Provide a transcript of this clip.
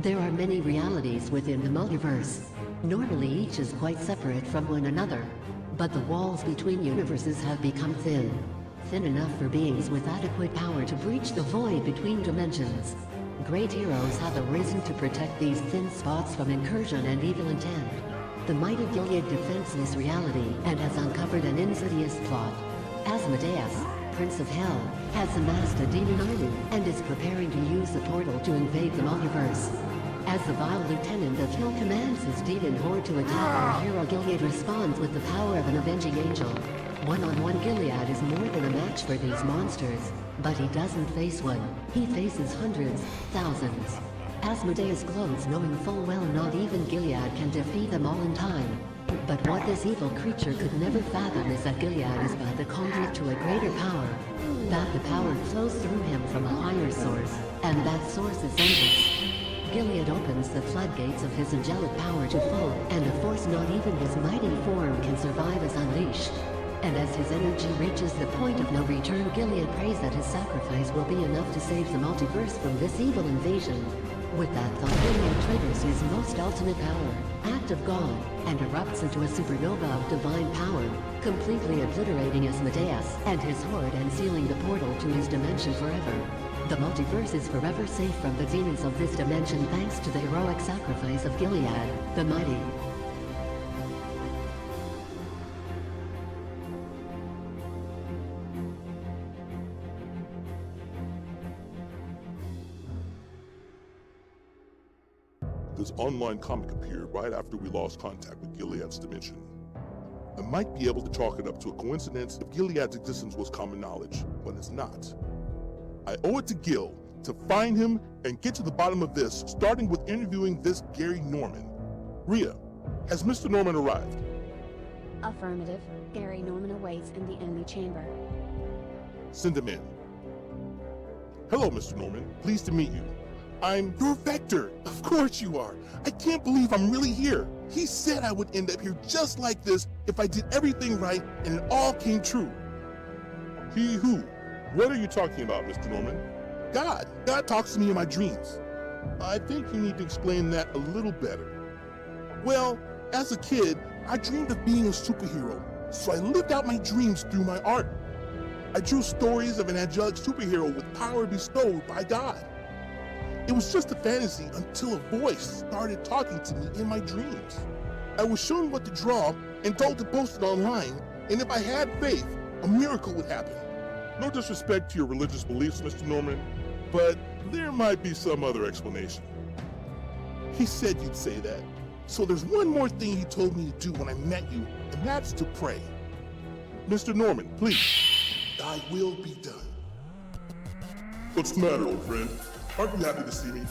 There are many realities within the multiverse. Normally each is quite separate from one another. But the walls between universes have become thin. Thin enough for beings with adequate power to breach the void between dimensions. Great heroes have arisen to protect these thin spots from incursion and evil intent. The mighty Gilead defends this reality and has uncovered an insidious plot. Asmodeus, Prince of Hell, has amassed a demon army and is preparing to use the portal to invade the multiverse. As the vile lieutenant of Hell commands his demon horde to attack our hero, Gilead responds with the power of an avenging angel. One-on-one Gilead is more than a match for these monsters, but he doesn't face one. He faces hundreds, thousands. Asmodeus gloats, knowing full well not even Gilead can defeat them all in time. But what this evil creature could never fathom is that Gilead is but the conduit to a greater power. That the power flows through him from a higher source, and that source is endless. Gilead opens the floodgates of his angelic power to full, and a force not even his mighty form can survive is unleashed. And as his energy reaches the point of no return, Gilead prays that his sacrifice will be enough to save the multiverse from this evil invasion. With that thought, Gilead triggers his most ultimate power, Act of God, and erupts into a supernova of divine power, completely obliterating Asmodeus and his horde and sealing the portal to his dimension forever. The multiverse is forever safe from the demons of this dimension thanks to the heroic sacrifice of Gilead, the mighty. This online comic appeared right after we lost contact with Gilead's dimension. I might be able to chalk it up to a coincidence if Gilead's existence was common knowledge, but it's not. I owe it to Gil to find him and get to the bottom of this, starting with interviewing this Gary Norman. Rhea, has Mr. Norman arrived? Affirmative. Gary Norman awaits in the enemy chamber. Send him in. Hello, Mr. Norman. Pleased to meet you. I'm your Vector. Of course you are. I can't believe I'm really here. He said I would end up here just like this if I did everything right and it all came true. He who? What are you talking about, Mr. Norman? God. God talks to me in my dreams. I think you need to explain that a little better. Well, as a kid, I dreamed of being a superhero, so I lived out my dreams through my art. I drew stories of an angelic superhero with power bestowed by God. It was just a fantasy until a voice started talking to me in my dreams. I was shown what to draw and told to post it online, and if I had faith, a miracle would happen. No disrespect to your religious beliefs, Mr. Norman, but there might be some other explanation. He said you'd say that. So there's one more thing he told me to do when I met you, and that's to pray. Mr. Norman, please. Thy will be done. What's the matter, old friend? Aren't you happy to see me?